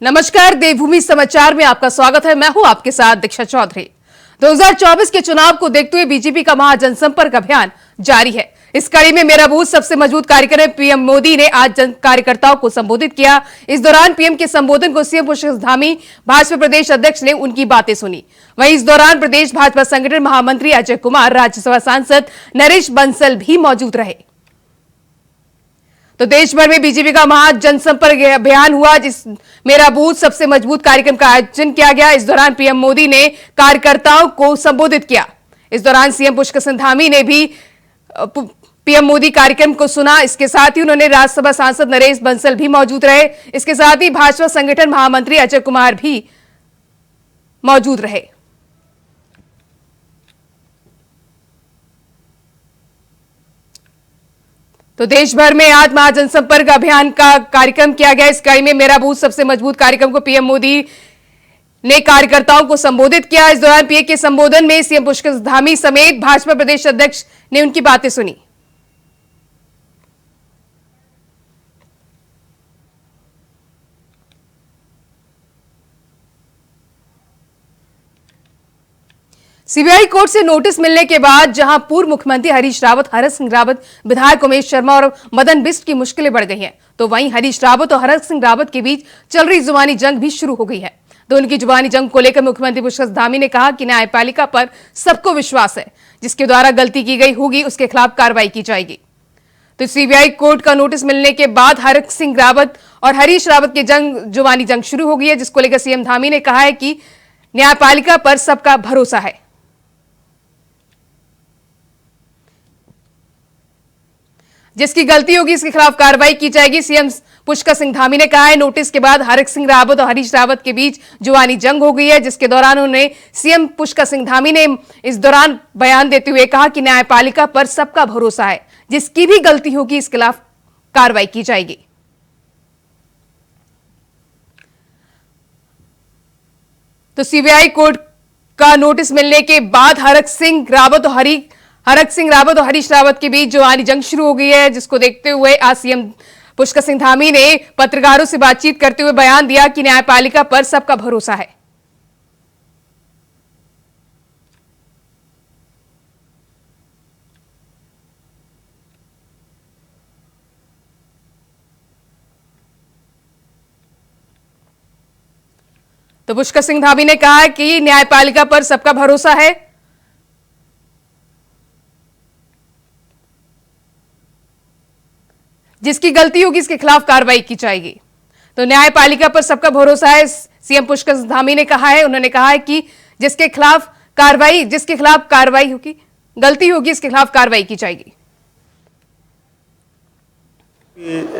नमस्कार, देवभूमि समाचार में आपका स्वागत है। मैं हूं आपके साथ दीक्षा चौधरी। 2024 के चुनाव को देखते हुए बीजेपी का महाजनसंपर्क अभियान जारी है। इस कड़ी में मेरा बूथ सबसे मजबूत कार्यक्रम में पीएम मोदी ने आज जन कार्यकर्ताओं को संबोधित किया। इस दौरान पीएम के संबोधन को सीएम पुष्कर धामी भाजपा प्रदेश अध्यक्ष ने उनकी बातें सुनी। वहीं इस दौरान प्रदेश भाजपा संगठन महामंत्री अजय कुमार, राज्यसभा सांसद नरेश बंसल भी मौजूद रहे। तो देश भर में बीजेपी का महाजनसंपर्क अभियान हुआ, जिस मेरा बूथ सबसे मजबूत कार्यक्रम का आयोजन किया गया। इस दौरान पीएम मोदी ने कार्यकर्ताओं को संबोधित किया। इस दौरान सीएम पुष्कर धामी ने भी पीएम मोदी कार्यक्रम को सुना। इसके साथ ही उन्होंने राज्यसभा सांसद नरेश बंसल भी मौजूद रहे। इसके साथ ही भाजपा संगठन महामंत्री अजय कुमार भी मौजूद रहे। तो देश भर में आज महाजनसंपर्क अभियान का कार्यक्रम किया गया। इस कड़ी में मेरा बूथ सबसे मजबूत कार्यक्रम को पीएम मोदी ने कार्यकर्ताओं को संबोधित किया। इस दौरान पीएम के संबोधन में सीएम पुष्कर धामी समेत भाजपा प्रदेश अध्यक्ष ने उनकी बातें सुनी। सीबीआई कोर्ट से नोटिस मिलने के बाद जहां पूर्व मुख्यमंत्री हरीश रावत, हरक सिंह रावत, विधायक उमेश शर्मा और मदन बिष्ट की मुश्किलें बढ़ गई हैं, तो वहीं हरीश रावत और हरक सिंह रावत के बीच चल रही जुबानी जंग भी शुरू हो गई है। तो उनकी जुबानी जंग को लेकर मुख्यमंत्री पुष्कर धामी ने कहा कि न्यायपालिका पर सबको विश्वास है, जिसके द्वारा गलती की गई होगी उसके खिलाफ कार्रवाई की जाएगी। तो सीबीआई कोर्ट का नोटिस मिलने के बाद हरक सिंह रावत और हरीश रावत की जुबानी जंग शुरू हो गई है, जिसको लेकर सीएम धामी ने कहा है कि न्यायपालिका पर सबका भरोसा है। जिसकी गलती होगी इसके खिलाफ कार्रवाई की जाएगी। सीएम पुष्कर सिंह धामी ने कहा है नोटिस के बाद हरक सिंह रावत और हरीश रावत के बीच जुबानी जंग हो गई है, जिसके दौरान उन्होंने सीएम पुष्कर सिंह धामी ने इस दौरान बयान देते हुए कहा कि न्यायपालिका पर सबका भरोसा है, जिसकी भी गलती होगी इसके खिलाफ कार्रवाई की जाएगी। तो सीबीआई कोर्ट का नोटिस मिलने के बाद हरक सिंह रावत और हरीश रावत के बीच जुबानी जंग शुरू हो गई है, जिसको देखते हुए आज सीएम पुष्कर सिंह धामी ने पत्रकारों से बातचीत करते हुए बयान दिया कि न्यायपालिका पर सबका भरोसा है। तो पुष्कर सिंह धामी ने कहा कि न्यायपालिका पर सबका भरोसा है, जिसकी गलती होगी इसके खिलाफ कार्रवाई की जाएगी। तो न्यायपालिका पर सबका भरोसा है, सीएम पुष्कर धामी ने कहा है। उन्होंने कहा है कि जिसके खिलाफ कार्रवाई होगी, गलती होगी, इसके खिलाफ कार्रवाई की जाएगी।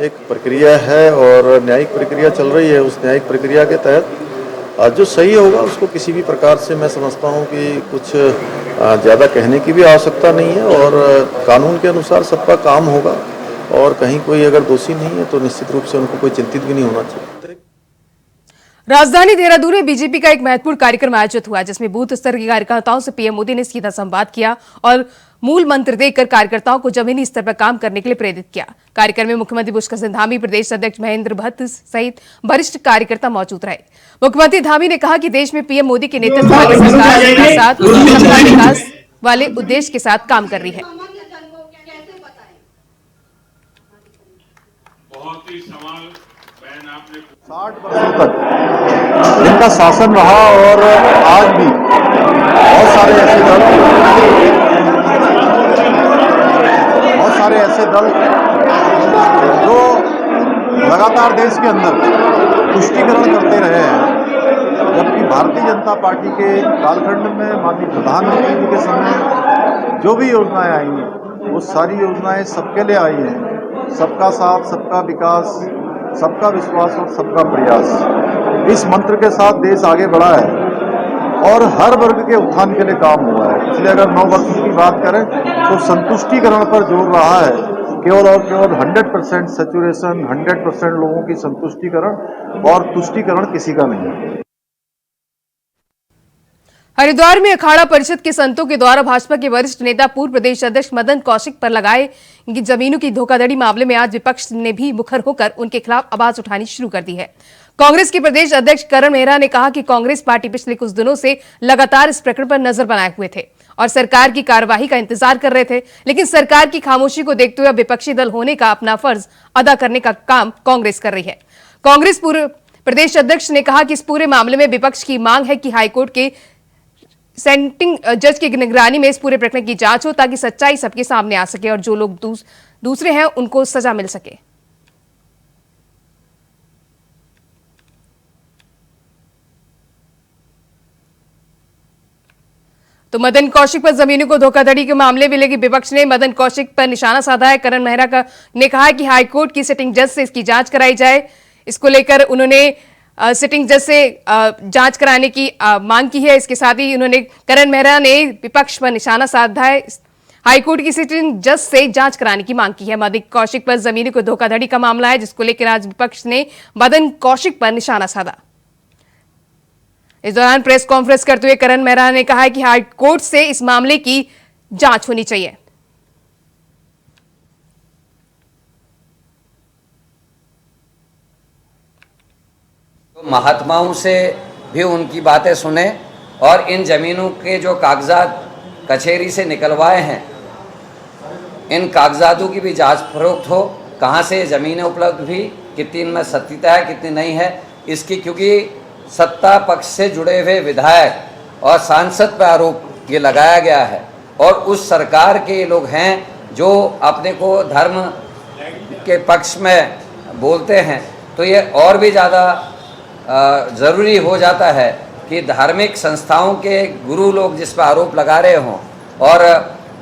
एक प्रक्रिया है और न्यायिक प्रक्रिया चल रही है। उस न्यायिक प्रक्रिया के तहत जो सही होगा उसको किसी भी प्रकार से मैं समझता हूँ कि कुछ ज़्यादा कहने की भी आवश्यकता नहीं है और कानून के अनुसार सबका काम होगा और कहीं कोई अगर दोषी नहीं है तो निश्चित रूप से उनको कोई चिंतित भी नहीं होना चाहिए। राजधानी देहरादून में बीजेपी का एक महत्वपूर्ण कार्यक्रम आयोजित हुआ, जिसमें बूथ स्तर के कार्यकर्ताओं से पीएम मोदी ने सीधा संवाद किया और मूल मंत्र देकर कार्यकर्ताओं को जमीनी स्तर पर काम करने के लिए प्रेरित किया। कार्यक्रम में मुख्यमंत्री पुष्कर सिंह धामी, प्रदेश अध्यक्ष महेंद्र भट्ट सहित वरिष्ठ कार्यकर्ता मौजूद रहे। मुख्यमंत्री धामी ने कहा कि देश में पीएम मोदी के नेतृत्व वाली सरकार के साथ सबका विकास वाले उद्देश्य के साथ काम कर रही है। 60 वर्षों तक जिनका शासन रहा और आज भी बहुत सारे ऐसे दल जो लगातार देश के अंदर तुष्टीकरण करते रहे हैं, जबकि भारतीय जनता पार्टी के कालखंड में माननीय प्रधानमंत्री जी के समय जो भी योजनाएं आई हैं वो सारी योजनाएं सबके लिए आई हैं। सबका साथ, सबका विकास, सबका विश्वास और सबका प्रयास, इस मंत्र के साथ देश आगे बढ़ा है और हर वर्ग के उत्थान के लिए काम हुआ है। इसलिए अगर 9 वर्षों की बात करें तो संतुष्टिकरण पर जोर रहा है, केवल और केवल 100% सैचुरेशन, 100% लोगों की संतुष्टिकरण और तुष्टिकरण किसी का नहीं है। हरिद्वार में अखाड़ा परिषद के संतों के द्वारा भाजपा के वरिष्ठ नेता पूर्व प्रदेश अध्यक्ष मदन कौशिक पर लगाए जमीनों की धोखाधड़ी मामले में आज विपक्ष ने भी मुखर होकर उनके खिलाफ आवाज उठानी शुरू कर दी है। कांग्रेस के प्रदेश अध्यक्ष करण मेहरा ने कहा कि कांग्रेस पार्टी पिछले कुछ दिनों से लगातार इस प्रकरण पर नजर बनाए हुए थे और सरकार की कार्यवाही का इंतजार कर रहे थे, लेकिन सरकार की खामोशी को देखते हुए विपक्षी दल होने का अपना फर्ज अदा करने का काम कांग्रेस कर रही है। कांग्रेस पूर्व प्रदेश अध्यक्ष ने कहा कि इस पूरे मामले में विपक्ष की मांग है कि हाईकोर्ट के सेटिंग जज की निगरानी में इस पूरे प्रकरण की जांच हो ताकि सच्चाई सबके सामने आ सके और जो लोग दूसरे हैं उनको सजा मिल सके। तो मदन कौशिक पर जमीनों को धोखाधड़ी के मामले में लेकिन विपक्ष ने मदन कौशिक पर निशाना साधा है। करण मेहरा ने कहा है कि हाईकोर्ट की सिटिंग जज से इसकी जांच कराई जाए। इसको लेकर उन्होंने सिटिंग जज से जांच कराने की मांग की है। इसके साथ ही उन्होंने करण मेहरा ने विपक्ष पर निशाना साधा है, हाईकोर्ट की सिटिंग जज से जांच कराने की मांग की है। मदन कौशिक पर जमीनों को धोखाधड़ी का मामला है जिसको लेकर आज विपक्ष ने मदन कौशिक पर निशाना साधा। इस दौरान प्रेस कॉन्फ्रेंस करते हुए करण मेहरा ने कहा है कि हाईकोर्ट से इस मामले की जांच होनी चाहिए। तो महात्माओं से भी उनकी बातें सुने और इन जमीनों के जो कागजात कचहरी से निकलवाए हैं इन कागजातों की भी जांच फरोख्त हो, कहाँ से ज़मीनें उपलब्ध हुई, कितनी इनमें सत्यता है कितनी नहीं है इसकी, क्योंकि सत्ता पक्ष से जुड़े हुए विधायक और सांसद पर आरोप ये लगाया गया है और उस सरकार के लोग हैं जो अपने को धर्म के पक्ष में बोलते हैं। तो ये और भी ज़्यादा ज़रूरी हो जाता है कि धार्मिक संस्थाओं के गुरु लोग जिस पर आरोप लगा रहे हों और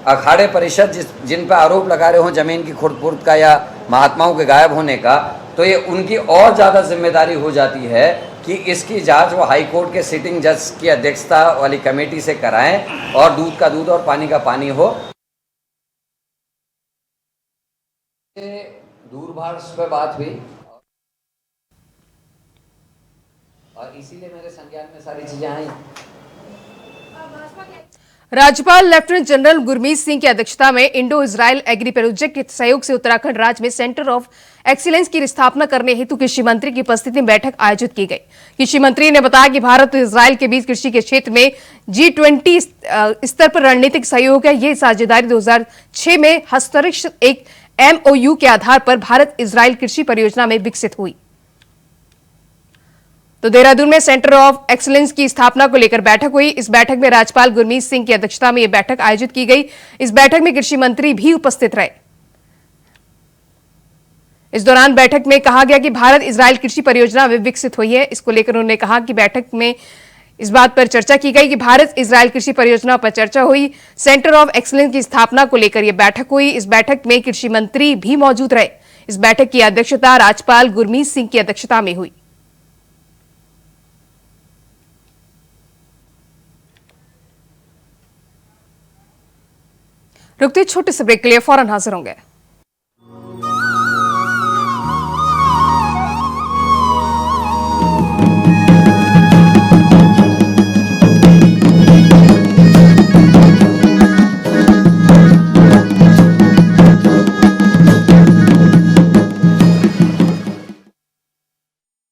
अखाड़े परिषद जिन पर आरोप लगा रहे हों ज़मीन की खुर्द-फुर्द का या महात्माओं के गायब होने का, तो ये उनकी और ज़्यादा जिम्मेदारी हो जाती है कि इसकी जांच वो हाई कोर्ट के सिटिंग जज की अध्यक्षता वाली कमेटी से कराएं और दूध का दूध और पानी का पानी हो। दूरभाष पे बात हुई और इसीलिए मेरे संज्ञान में सारी चीजें आई। राज्यपाल लेफ्टिनेंट जनरल गुरमीत सिंह की अध्यक्षता में इंडो इजराइल एग्री प्रोजेक्ट के सहयोग से उत्तराखंड राज्य में सेंटर ऑफ एक्सीलेंस की स्थापना करने हेतु कृषि मंत्री की उपस्थिति में बैठक आयोजित की गई। कृषि मंत्री ने बताया कि भारत और इजराइल के बीच कृषि के क्षेत्र में G20 स्तर पर रणनीतिक सहयोग है। ये साझेदारी 2006 में हस्ताक्षरित एक MOU के आधार पर भारत इजराइल कृषि परियोजना में विकसित हुई। तो देहरादून में सेंटर ऑफ एक्सीलेंस की स्थापना को लेकर बैठक हुई। इस बैठक में राज्यपाल गुरमीत सिंह की अध्यक्षता में यह बैठक आयोजित की गई। इस बैठक में कृषि मंत्री भी उपस्थित रहे। इस दौरान बैठक में कहा गया कि भारत इजराइल कृषि परियोजना में विकसित हुई है। इसको लेकर उन्होंने कहा कि बैठक में इस बात पर चर्चा की गई कि भारत इजराइल कृषि परियोजना पर चर्चा हुई। सेंटर ऑफ एक्सीलेंस की स्थापना को लेकर यह बैठक हुई। इस बैठक में कृषि मंत्री भी मौजूद रहे। इस बैठक की अध्यक्षता राज्यपाल गुरमीत सिंह की अध्यक्षता में हुई। रुकते छोटे से ब्रेक के लिए फौरन हाजिर होंगे।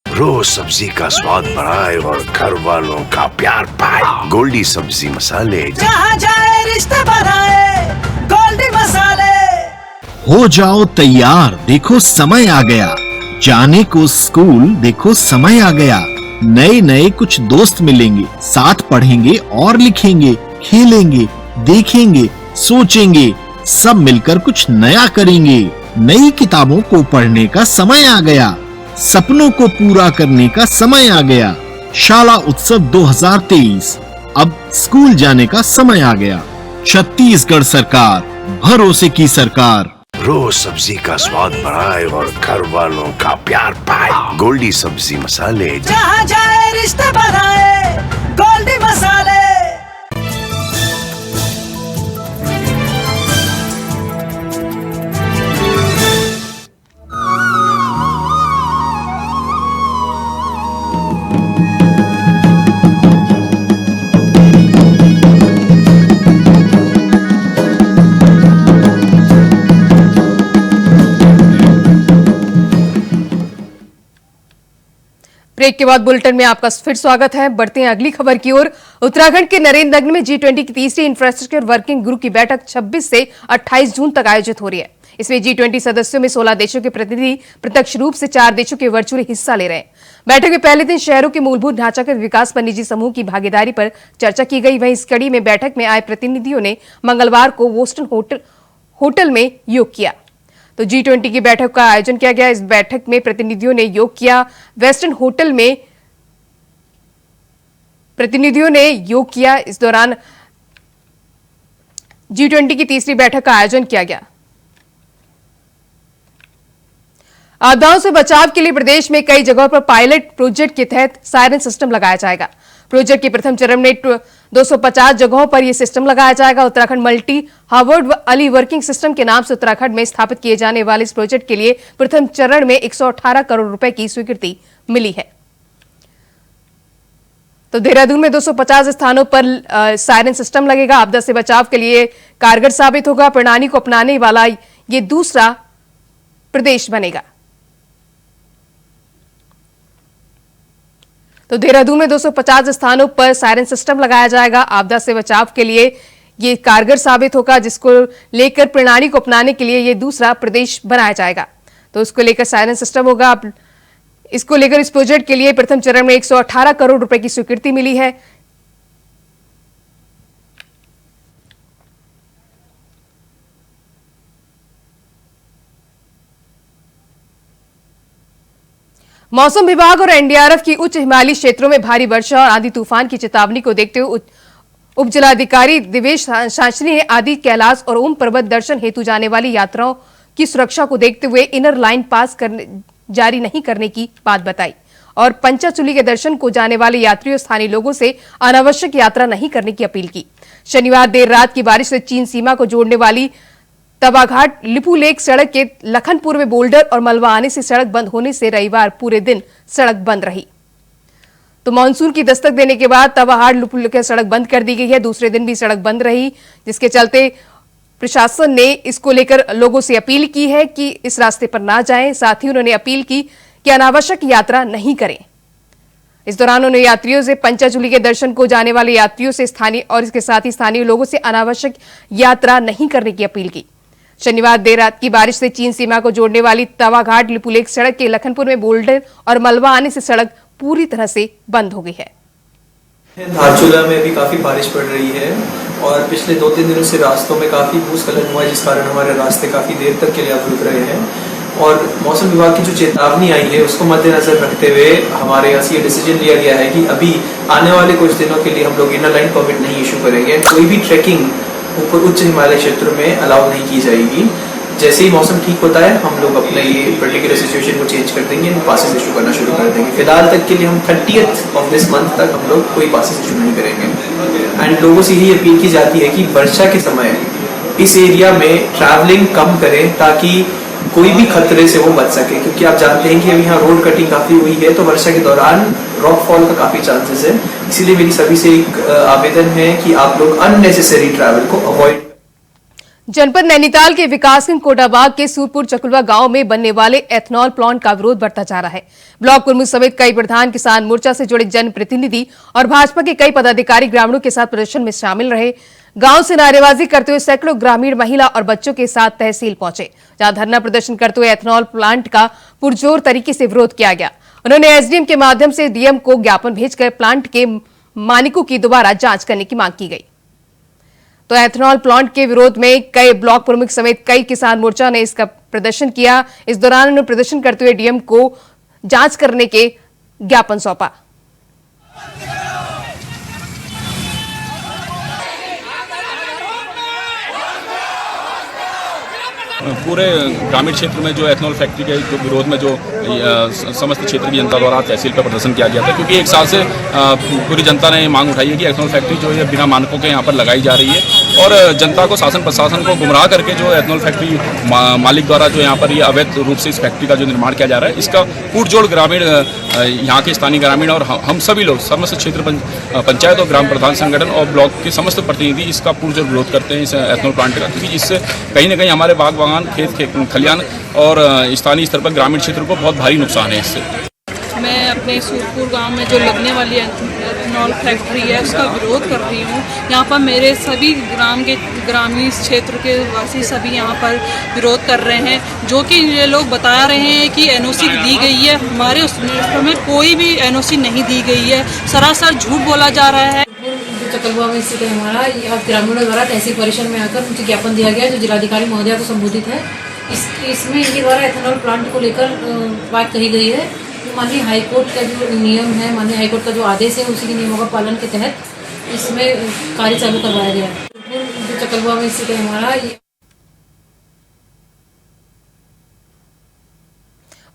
रोज सब्जी का स्वाद बढ़ाए और घर वालों का प्यार पाए। गोल्डी सब्जी मसाले, जहाँ जाए रिश्ते बनाए गोल्डी मसाले। हो जाओ तैयार, देखो समय आ गया। जाने को स्कूल, देखो समय आ गया। नए नए कुछ दोस्त मिलेंगे, साथ पढ़ेंगे और लिखेंगे, खेलेंगे, देखेंगे, सोचेंगे, सब मिलकर कुछ नया करेंगे। नई किताबों को पढ़ने का समय आ गया, सपनों को पूरा करने का समय आ गया। शाला उत्सव 2023, अब स्कूल जाने का समय आ गया। छत्तीसगढ़ सरकार, भरोसे की सरकार। रोज सब्जी का स्वाद बढ़ाए और घर वालों का प्यार पाए। गोल्डी सब्जी मसाले, जहाँ जाए रिश्ते बनाए गोल्डी मसाले। ब्रेक के बाद बुलेटिन में आपका फिर स्वागत है। बढ़ते हैं अगली खबर की ओर। उत्तराखंड के नरेंद्रनगर में G20 की तीसरी इंफ्रास्ट्रक्चर वर्किंग ग्रुप की बैठक 26 से 28 जून तक आयोजित हो रही है। इसमें G20 सदस्यों में 16 देशों के प्रतिनिधि प्रत्यक्ष रूप से 4 देशों के वर्चुअली हिस्सा ले रहे हैं। बैठक के पहले दिन शहरों के मूलभूत ढांचागत विकास पर निजी समूह की भागीदारी पर चर्चा की गई। वहीं इस कड़ी में बैठक में आए प्रतिनिधियों ने मंगलवार को वोस्टन होटल में योग किया। तो G20 की बैठक का आयोजन किया गया। इस बैठक में प्रतिनिधियों ने योग किया। वेस्टर्न होटल में प्रतिनिधियों ने योग किया। इस दौरान G20 की तीसरी बैठक का आयोजन किया गया। आपदाओं से बचाव के लिए प्रदेश में कई जगहों पर पायलट प्रोजेक्ट के तहत सायरन सिस्टम लगाया जाएगा। प्रोजेक्ट के प्रथम चरण में 250 जगहों पर यह सिस्टम लगाया जाएगा। उत्तराखंड मल्टी हावर्ड अली वर्किंग सिस्टम के नाम से उत्तराखंड में स्थापित किए जाने वाले इस प्रोजेक्ट के लिए प्रथम चरण में 118 करोड़ रुपए की स्वीकृति मिली है। तो देहरादून में 250 स्थानों पर सायरन सिस्टम लगेगा। आपदा से बचाव के लिए कारगर साबित होगा। प्रणाली को अपनाने वाला ये दूसरा प्रदेश बनेगा। तो देहरादून में 250 स्थानों पर सायरन सिस्टम लगाया जाएगा। आपदा से बचाव के लिए ये कारगर साबित होगा, जिसको लेकर प्रणाली को अपनाने के लिए ये दूसरा प्रदेश बनाया जाएगा। तो इसको लेकर सायरन सिस्टम होगा। इसको लेकर इस प्रोजेक्ट के लिए प्रथम चरण में 118 करोड़ रुपए की स्वीकृति मिली है। मौसम विभाग और एनडीआरएफ की उच्च हिमालयी क्षेत्रों में भारी वर्षा और आंधी तूफान की चेतावनी को देखते हुए उप जिलाधिकारी दिवेश शांचनी ने आदि, कैलाश और ओम पर्वत दर्शन हेतु जाने वाली यात्राओं की सुरक्षा को देखते हुए इनर लाइन पास जारी नहीं करने की बात बताई और पंचाचूली के दर्शन को जाने वाले यात्रियों स्थानीय लोगों से अनावश्यक यात्रा नहीं करने की अपील की। शनिवार देर रात की बारिश से चीन सीमा को जोड़ने वाली तवाघाट लिपू लेक सड़क के लखनपुर में बोल्डर और मलबा आने से सड़क बंद होने से रविवार पूरे दिन सड़क बंद रही। तो मानसून की दस्तक देने के बाद तवाघाट लिपू लेक सड़क बंद कर दी गई है। दूसरे दिन भी सड़क बंद रही, जिसके चलते प्रशासन ने इसको लेकर लोगों से अपील की है कि इस रास्ते पर ना जाएं। साथ ही उन्होंने अपील की कि अनावश्यक यात्रा नहीं करें। इस दौरान उन्होंने यात्रियों से पंचाचूली के दर्शन को जाने वाले यात्रियों से स्थानीय और इसके साथ ही स्थानीय लोगों से अनावश्यक यात्रा नहीं करने की अपील की। शनिवार देर रात की बारिश से चीन सीमा को जोड़ने वाली तवाघाट लिपू लेक सड़क के लखनपुर में बोल्डर और मलबा आने से सड़क पूरी तरह से बंद हो गई है। धारचूला में भी काफ़ी बारिश पड़ रही है और पिछले 2-3 दिनों से रास्तों में काफ़ी भूस्खलन हुआ है, जिस कारण हमारे रास्ते काफ़ी देर तक के लिए अवरुद्ध रहे हैं। और मौसम विभाग की जो चेतावनी आई है उसको मद्देनजर रखते हुए हमारे यहाँ से ये डिसीजन लिया गया है कि अभी आने वाले कुछ दिनों के लिए हम लोग इनर लाइन परमिट नहीं इशू करेंगे। कोई भी ट्रैकिंग ऊपर उच्च हिमालय क्षेत्रों में अलाउ नहीं की जाएगी। जैसे ही मौसम ठीक होता है हम लोग अपने ये पर्टिकुलर सिचुएशन को चेंज कर देंगे, पासेस इशू करना शुरू कर देंगे। फिलहाल तक के लिए हम 30th ऑफ दिस मंथ तक हम लोग कोई पासेस इशू नहीं करेंगे। एंड लोगों से यही अपील की जाती है कि वर्षा के समय इस एरिया में ट्रैवलिंग कम करें ताकि कोई भी खतरे से वो बच सके, क्योंकि आप जानते हैं कि अभी यहाँ रोड कटिंग काफ़ी हुई है तो वर्षा के दौरान रॉकफॉल का काफ़ी चांसेस है। इसीलिए मेरी सभी से एक आवेदन है कि आप लोग अननेसेसरी ट्रैवल को अवॉइड। जनपद नैनीताल के विकासखंड कोटाबाग के सूरपुर चकुलवा गांव में बनने वाले एथनॉल प्लांट का विरोध बढ़ता जा रहा है। ब्लॉक प्रमुख समेत कई प्रधान, किसान मोर्चा से जुड़े जनप्रतिनिधि और भाजपा के कई पदाधिकारी ग्रामीणों के साथ प्रदर्शन में शामिल रहे। गांव से नारेबाजी करते हुए सैकड़ों ग्रामीण महिला और बच्चों के साथ तहसील पहुंचे, जहां धरना प्रदर्शन करते हुए एथनॉल प्लांट का पुरजोर तरीके से विरोध किया गया। उन्होंने एसडीएम के माध्यम से डीएम को ज्ञापन भेजकर प्लांट के मालिकों की दोबारा जांच करने की मांग की गई। तो एथनॉल प्लांट के विरोध में कई ब्लॉक प्रमुख समेत कई किसान मोर्चा ने इसका प्रदर्शन किया। इस दौरान उन्होंने प्रदर्शन करते हुए डीएम को जांच करने के ज्ञापन सौंपा। पूरे ग्रामीण क्षेत्र में जो एथनॉल फैक्ट्री के जो विरोध में जो समस्त क्षेत्र की जनता द्वारा तहसील पर प्रदर्शन किया गया था, क्योंकि एक साल से पूरी जनता ने मांग उठाई है कि एथनॉल फैक्ट्री जो है बिना मानकों के यहाँ पर लगाई जा रही है और जनता को, शासन प्रशासन को गुमराह करके जो एथनॉल फैक्ट्री मालिक द्वारा जो यहाँ पर ये अवैध रूप से इस फैक्ट्री का जो निर्माण किया जा रहा है, इसका पुरजोर ग्रामीण, यहाँ के स्थानीय ग्रामीण और हम सभी लोग समस्त क्षेत्र पंचायत और ग्राम प्रधान संगठन और ब्लॉक के समस्त प्रतिनिधि इसका पुरजोर विरोध करते हैं इस एथनॉल प्लांट का, क्योंकि इससे कहीं ना कहीं हमारे बाग खेत खलियान और स्थानीय स्तर पर ग्रामीण क्षेत्र को बहुत भारी नुकसान है इससे। मैं अपने सूरपुर गांव में जो लगने वाली एथेनॉल फैक्ट्री है उसका विरोध कर रही हूँ। यहाँ पर मेरे सभी ग्रामीण क्षेत्र के वासी सभी यहाँ पर विरोध कर रहे हैं, जो कि ये लोग बता रहे हैं कि एनओसी दी गई है। हमारे उस में कोई भी एनओसी नहीं दी गई है, सरासर झूठ बोला जा रहा है। चकलवा में स्थित हमारा ग्रामीणों द्वारा तहसील परिषद में आकर मुझे ज्ञापन दिया गया जो जिलाधिकारी महोदया को संबोधित है। इसमें इनके द्वारा एथेनॉल प्लांट को लेकर बात कही गई है। माननीय हाईकोर्ट का जो नियम है, माननीय हाईकोर्ट का जो आदेश है, उसी के नियमों का पालन के तहत इसमें कार्य चालू करवाया गया है। जो चकलवा में स्थित हमारा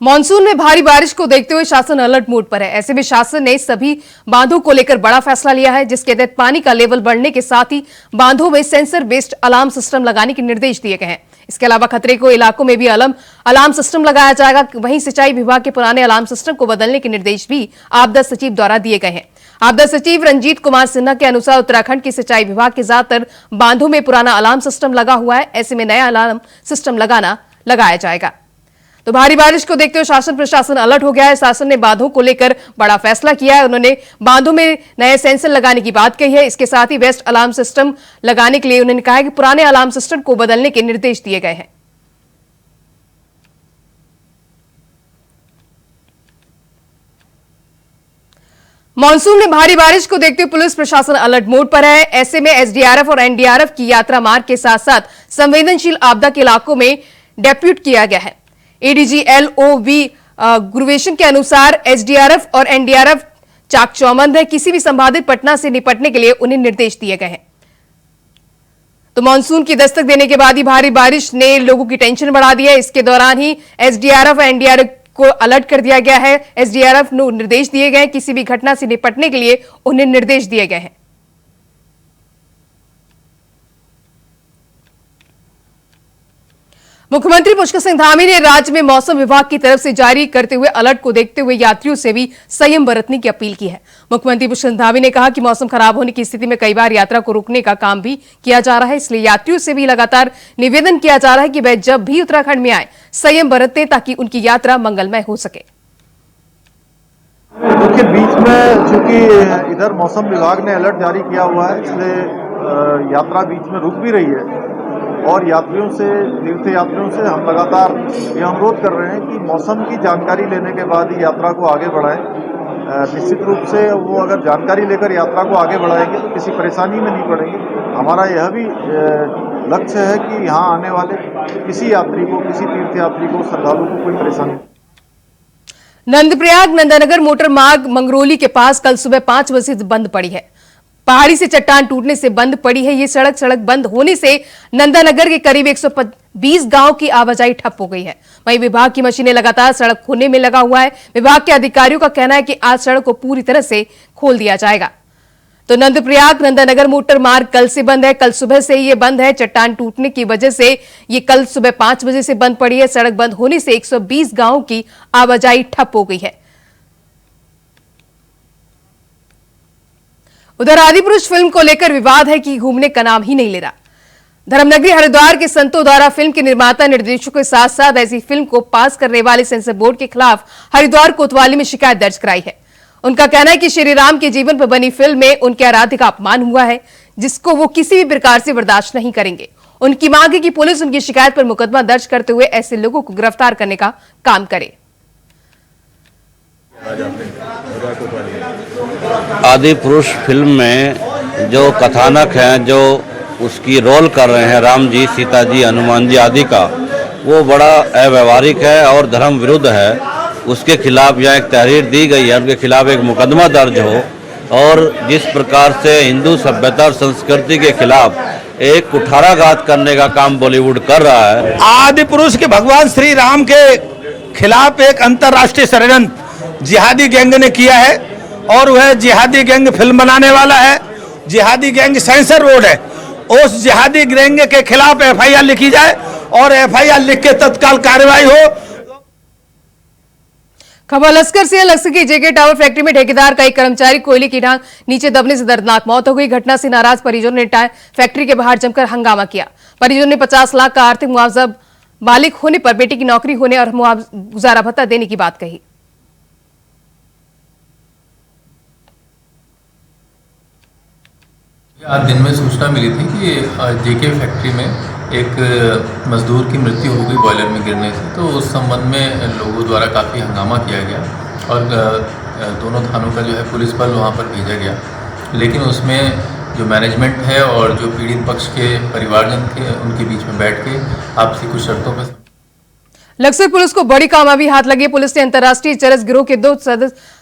मॉनसून में भारी बारिश को देखते हुए शासन अलर्ट मोड पर है। ऐसे में शासन ने सभी बांधों को लेकर बड़ा फैसला लिया है, जिसके तहत पानी का लेवल बढ़ने के साथ ही बांधों में सेंसर बेस्ड अलार्म सिस्टम लगाने के निर्देश दिए गए हैं। इसके अलावा खतरे को इलाकों में भी अलार्म सिस्टम लगाया जाएगा। वहीं सिंचाई विभाग के पुराने अलार्म सिस्टम को बदलने के निर्देश भी आपदा सचिव द्वारा दिए गए हैं। आपदा सचिव रंजीत कुमार सिन्हा के अनुसार उत्तराखंड की सिंचाई विभाग के ज्यादातर बांधों में पुराना अलार्म सिस्टम लगा हुआ है। ऐसे में नया अलार्म सिस्टम लगाया जाएगा। तो भारी बारिश को देखते हुए शासन प्रशासन अलर्ट हो गया है। शासन ने बांधों को लेकर बड़ा फैसला किया है। उन्होंने बांधों में नए सेंसर लगाने की बात कही है। इसके साथ ही बेस्ट अलार्म सिस्टम लगाने के लिए उन्होंने कहा है कि पुराने अलार्म सिस्टम को बदलने के निर्देश दिए गए हैं। मॉनसून में भारी बारिश को देखते हुए पुलिस प्रशासन अलर्ट मोड पर है। ऐसे में एसडीआरएफ और एनडीआरएफ की यात्रा मार्ग के साथ साथ संवेदनशील आपदा के इलाकों में डेप्यूट किया गया है। एडीजी एलओवी गुरुवेशन के अनुसार एसडीआरएफ और एनडीआरएफ चाक चौबंद है। किसी भी संभावित घटना से निपटने के लिए उन्हें निर्देश दिए गए हैं। तो मॉनसून की दस्तक देने के बाद ही भारी बारिश ने लोगों की टेंशन बढ़ा दी है। इसके दौरान ही एसडीआरएफ और एनडीआरएफ को अलर्ट कर दिया गया है। एसडीआरएफ को निर्देश दिए गए हैं, किसी भी घटना से निपटने के लिए उन्हें निर्देश दिए गए हैं। मुख्यमंत्री पुष्कर सिंह धामी ने राज्य में मौसम विभाग की तरफ से जारी करते हुए अलर्ट को देखते हुए यात्रियों से भी संयम बरतने की अपील की है। मुख्यमंत्री पुष्कर सिंह धामी ने कहा कि मौसम खराब होने की स्थिति में कई बार यात्रा को रोकने का काम भी किया जा रहा है, इसलिए यात्रियों से भी लगातार निवेदन किया जा रहा है कि वह जब भी उत्तराखंड में आए संयम बरतें ताकि उनकी यात्रा मंगलमय हो सके। देखिए, बीच में चूंकि इधर मौसम विभाग ने अलर्ट जारी किया हुआ है, इसलिए यात्रा बीच में रुक भी रही है और यात्रियों से, तीर्थ यात्रियों से हम लगातार ये अनुरोध कर रहे हैं कि मौसम की जानकारी लेने के बाद ही यात्रा को आगे बढ़ाएं। निश्चित रूप से वो अगर जानकारी लेकर यात्रा को आगे बढ़ाएंगे तो किसी परेशानी में नहीं पड़ेंगे। हमारा यह भी लक्ष्य है कि यहाँ आने वाले किसी यात्री को, किसी तीर्थ यात्री को, श्रद्धालु को कोई परेशानी। नंदप्रयाग नंदानगर मोटर मार्ग मंगरोली के पास कल सुबह 5 बजे से बंद पड़ी है। पहाड़ी से चट्टान टूटने से बंद पड़ी है। ये सड़क बंद होने से नंदानगर के करीब 120 गांव की आवाजाही ठप हो गई है। वहीं विभाग की मशीनें लगातार सड़क खोलने में लगा हुआ है। विभाग के अधिकारियों का कहना है कि आज सड़क को पूरी तरह से खोल दिया जाएगा। तो नंदप्रयाग नंदानगर मोटर मार्ग कल से बंद है। कल सुबह से ये बंद है। चट्टान टूटने की वजह से ये कल सुबह 5 बजे से बंद पड़ी है। सड़क बंद होने से 120 गांवों की आवाजाही ठप हो गई है। उधर आदिपुरुष फिल्म को लेकर विवाद है कि घूमने का नाम ही नहीं ले रहा। धर्मनगरी हरिद्वार के संतों द्वारा फिल्म के निर्माता निर्देशकों के साथ साथ ऐसी फिल्म को पास करने वाले सेंसर बोर्ड के खिलाफ हरिद्वार कोतवाली में शिकायत दर्ज कराई है। उनका कहना है कि श्री राम के जीवन पर बनी फिल्म में उनके आराध्य का अपमान हुआ है, जिसको वो किसी भी प्रकार से बर्दाश्त नहीं करेंगे। उनकी मांग है कि पुलिस उनकी शिकायत पर मुकदमा दर्ज करते हुए ऐसे लोगों को गिरफ्तार करने का काम करे। आदिपुरुष फिल्म में जो कथानक हैं, जो उसकी रोल कर रहे हैं राम जी, सीता जी, हनुमान जी आदि का, वो बड़ा अव्यवहारिक है और धर्म विरुद्ध है। उसके खिलाफ यहाँ एक तहरीर दी गई है, उनके खिलाफ एक मुकदमा दर्ज हो। और जिस प्रकार से हिंदू सभ्यता और संस्कृति के खिलाफ एक कुठाराघात करने का काम बॉलीवुड कर रहा है। आदिपुरुष के भगवान श्री राम के खिलाफ एक अंतर्राष्ट्रीय षड्यंत्र जिहादी गैंग ने किया है और वह जिहादी गैंग फिल्म बनाने वाला है। जिहादी गैंग सेंसर बोर्ड है, उस जिहादी गैंग के खिलाफ एफआईआर लिखी जाए और एफआईआर लिख के तत्काल कार्रवाई हो। खबर लश्कर से। लश्कर की जेके टावर फैक्ट्री में ठेकेदार का एक कर्मचारी कोयले की ढांक नीचे दबने से दर्दनाक मौत हो गई। घटना से नाराज परिजनों ने फैक्ट्री के बाहर जमकर हंगामा किया। परिजनों ने 50 लाख का आर्थिक मुआवजा बालिग होने पर बेटी की नौकरी होने और गुजारा भत्ता देने की बात कही। आज दिन में सूचना मिली थी कि जेके फैक्ट्री में एक मजदूर की मृत्यु हो गई बॉयलर में गिरने से, तो उस संबंध में लोगों द्वारा काफ़ी हंगामा किया गया और दोनों थानों का जो है पुलिस बल वहाँ पर भेजा गया। लेकिन उसमें जो मैनेजमेंट है और जो पीड़ित पक्ष के परिवारजन थे उनके बीच में बैठ के आपसी कुछ शर्तों पर लक्सर पुलिस को बड़ी कामयाबी हाथ लगी। पुलिस ने अंतर्राष्ट्रीय चरस गिरोह के 2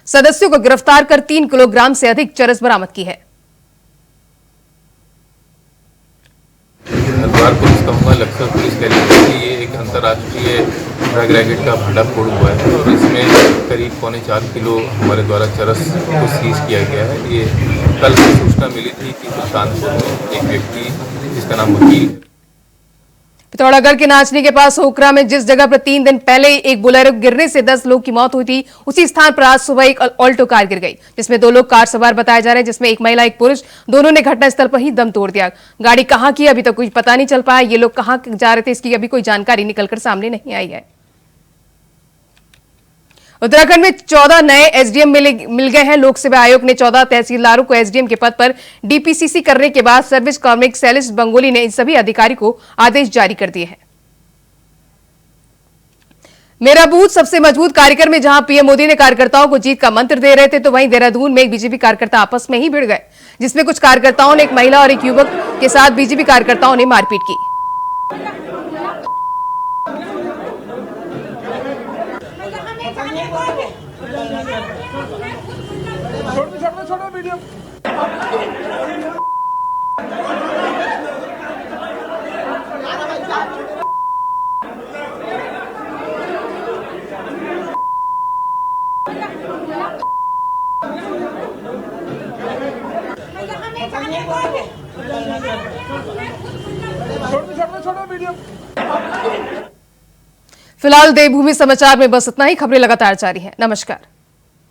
सदस्यों को गिरफ्तार कर 3 किलोग्राम से अधिक चरस बरामद की है। हरिद्वार पुलिस कहूँगा, लक्सर पुलिस कह लीजिए कि ये एक अंतर्राष्ट्रीय ड्रग रैकेट का भंडाफोड़ हुआ है और इसमें करीब 4.25 किलो हमारे द्वारा चरस को सीज किया गया है। ये कल से सूचना मिली थी कि सुल्तानपुर में एक व्यक्ति जिसका नाम वकील पिथौरागढ़ के नाचनी के पास ओकरा में जिस जगह पर 3 दिन पहले एक बोलेरो गिरने से 10 लोग की मौत हुई थी, उसी स्थान पर आज सुबह एक ऑल्टो कार गिर गई, जिसमें 2 लोग कार सवार बताए जा रहे हैं, जिसमें एक महिला एक पुरुष, दोनों ने घटनास्थल पर ही दम तोड़ दिया। गाड़ी कहां की अभी तक कुछ पता नहीं चल पाया। ये लोग कहां जा रहे थे इसकी अभी कोई जानकारी निकलकर सामने नहीं आई है। उत्तराखंड में 14 नए एसडीएम मिल गए हैं। लोक सेवा आयोग ने 14 तहसीलदारों को एसडीएम के पद पर डीपीसीसी करने के बाद सर्विस कॉर्मिक सैलिस बंगोली ने इन सभी अधिकारी को आदेश जारी कर दिए हैं। मेरा बूथ सबसे मजबूत कार्यक्रम में जहां पीएम मोदी ने कार्यकर्ताओं को जीत का मंत्र दे रहे थे, तो वहीं देहरादून में एक बीजेपी कार्यकर्ता आपस में ही भिड़ गए, जिसमें कुछ कार्यकर्ताओं ने एक महिला और एक युवक के साथ बीजेपी कार्यकर्ताओं ने मारपीट की। फिलहाल देवभूमि समाचार में बस इतना ही। खबरें लगातार जारी हैं। नमस्कार।